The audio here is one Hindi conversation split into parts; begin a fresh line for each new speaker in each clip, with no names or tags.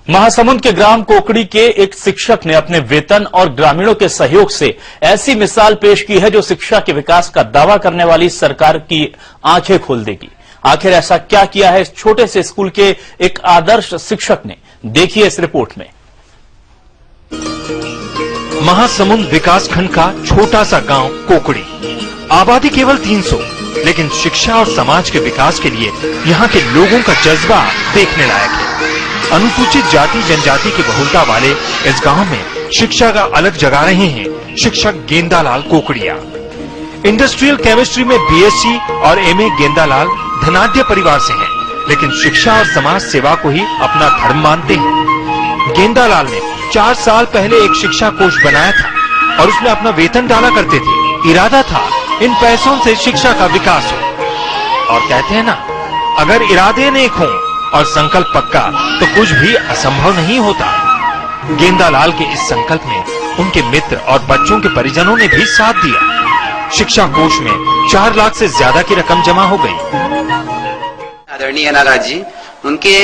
महासमुंद के ग्राम कोकड़ी के एक शिक्षक ने अपने वेतन और ग्रामीणों के सहयोग से ऐसी मिसाल पेश की है जो शिक्षा के विकास का दावा करने वाली सरकार की आंखें खोल देगी। आखिर ऐसा क्या किया है इस छोटे से स्कूल के एक आदर्श शिक्षक ने, देखिए इस रिपोर्ट में।
महासमुंद विकासखंड का छोटा सा गांव कोकड़ी, आबादी केवल 300, लेकिन शिक्षा और समाज के विकास के लिए यहाँ के लोगों का जज्बा देखने लायक है। अनुसूचित जाति जनजाति की बहुलता वाले इस गांव में शिक्षा का अलग जगा रहे हैं शिक्षक गेंदालाल कोकड़िया। इंडस्ट्रियल केमिस्ट्री में बीएससी और एमए गेंदालाल धनाढ्य परिवार से हैं, लेकिन शिक्षा और समाज सेवा को ही अपना धर्म मानते हैं। गेंदालाल ने 4 साल पहले एक शिक्षा कोष बनाया था और उसमें अपना वेतन डाला करते थे। इरादा था इन पैसों से शिक्षा का विकास हो। और कहते हैं ना, अगर इरादे नेक हों और संकल्प पक्का तो कुछ भी असंभव नहीं होता। गेंदालाल के इस संकल्प में उनके मित्र और बच्चों के परिजनों ने भी साथ दिया। शिक्षा कोष में 4 लाख से ज्यादा की रकम जमा हो गई।
आदरणीय नागराज जी, उनके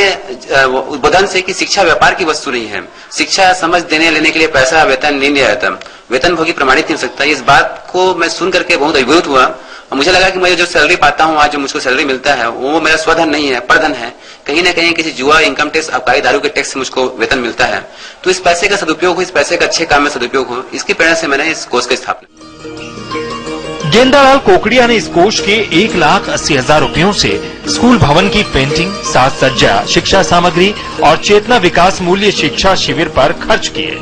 उद्बोधन से कि शिक्षा व्यापार की वस्तु नहीं है, शिक्षा समझ देने लेने के लिए पैसा वेतन नहीं लिया जाता, वेतन भोगी प्रमाणित नहीं हो सकता। इस बात को मैं सुन करके बहुत अभिभूत हुआ और मुझे लगा कि मैं जो सैलरी पाता हूँ आज, जो मुझको सैलरी मिलता है वो मेरा स्वधन नहीं है, परधन है। कहीं ना कहीं किसी जुआ, इनकम टैक्स, आबकारी, दारू के टैक्स से मुझको वेतन मिलता है। तो इस पैसे का सदुपयोग हो, इस पैसे का अच्छे काम में सदुपयोग हो, इसकी प्रेरणा से मैंने इस कोष की स्थापना।
गेंदालाल कोकड़िया ने इस कोष के 1,80,000 रुपयों से स्कूल भवन की पेंटिंग, साज सज्जा, शिक्षा सामग्री और चेतना विकास मूल्य शिक्षा शिविर पर खर्च किए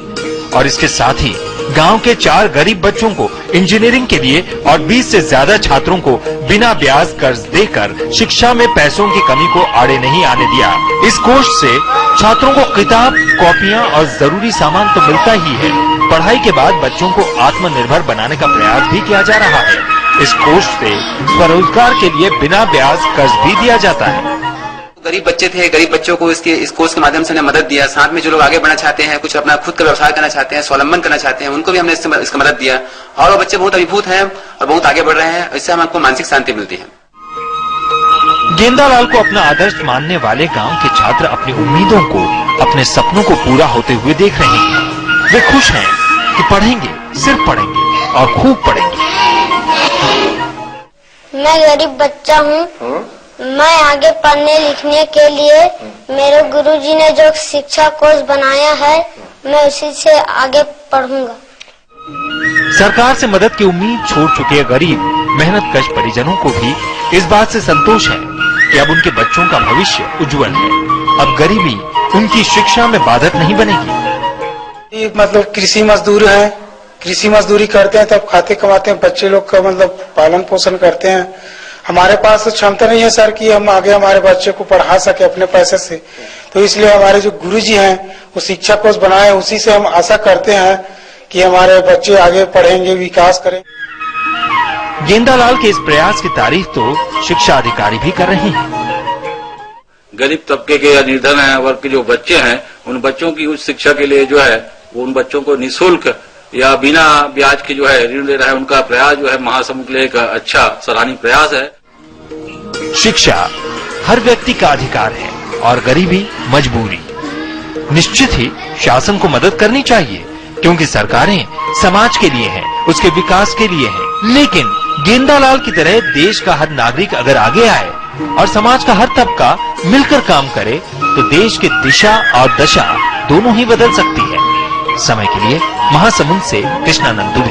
और इसके साथ ही गांव के 4 गरीब बच्चों को इंजीनियरिंग के लिए और 20 से ज्यादा छात्रों को बिना ब्याज कर्ज देकर शिक्षा में पैसों की कमी को आड़े नहीं आने दिया। इस कोष से छात्रों को किताब, कॉपियां और जरूरी सामान तो मिलता ही है, पढ़ाई के बाद बच्चों को आत्मनिर्भर बनाने का प्रयास भी किया जा रहा है। इस कोष से स्वरोजगार के लिए बिना ब्याज कर्ज भी दिया जाता है।
गरीब बच्चे थे, गरीब बच्चों को इस कोर्स के माध्यम से हमने मदद दिया। साथ में जो लोग आगे बढ़ना चाहते हैं, कुछ अपना खुद का व्यवसाय करना चाहते हैं, स्वावलंबन करना चाहते हैं, उनको भी हमने इसका मदद दिया और वो बच्चे बहुत अभिभूत हैं और बहुत आगे बढ़ रहे हैं। इससे हमको मानसिक शांति मिलती है।
गेंदालाल को अपना आदर्श मानने वाले गांव के छात्र अपनी उम्मीदों को, अपने सपनों को पूरा होते हुए देख रहे हैं। वे खुश हैं कि पढ़ेंगे, सिर्फ पढ़ेंगे और खूब पढ़ेंगे।
मैं गरीब बच्चा हूँ, मैं आगे पढ़ने लिखने के लिए मेरे गुरुजी ने जो शिक्षा कोष बनाया है, मैं उसी से आगे पढ़ूंगा।
सरकार से मदद की उम्मीद छोड़ चुके गरीब मेहनतकश परिजनों को भी इस बात से संतोष है कि अब उनके बच्चों का भविष्य उज्जवल है। अब गरीबी उनकी शिक्षा में बाधक नहीं बनेगी।
मतलब कृषि मजदूर है, कृषि मजदूरी करते हैं, तब खाते कमाते हैं, बच्चे लोग का मतलब पालन पोषण करते हैं। हमारे पास क्षमता नहीं है सर कि हम आगे हमारे बच्चे को पढ़ा सके अपने पैसे से, तो इसलिए हमारे जो गुरुजी हैं वो शिक्षा कोष बनाए, उसी से हम आशा करते हैं कि हमारे बच्चे आगे पढ़ेंगे, विकास करें।
गेंदालाल के इस प्रयास की तारीफ तो शिक्षा अधिकारी भी कर रहे हैं।
गरीब तबके के या निर्धन वर्ग के जो बच्चे हैं, उन बच्चों की उच्च शिक्षा के लिए जो है वो उन बच्चों को निःशुल्क या बिना ब्याज के जो है ऋण ले रहा है। उनका प्रयास जो है महासमुंद के लिए एक अच्छा सराहनीय प्रयास है।
शिक्षा हर व्यक्ति का अधिकार है और गरीबी मजबूरी। निश्चित ही शासन को मदद करनी चाहिए, क्योंकि सरकारें समाज के लिए हैं, उसके विकास के लिए हैं। लेकिन गेंदालाल की तरह देश का हर नागरिक अगर आगे आए और समाज का हर तबका मिलकर काम करे तो देश की दिशा और दशा दोनों ही बदल सकती है। समय के लिए महासमुंद से कृष्णानंद दुबे।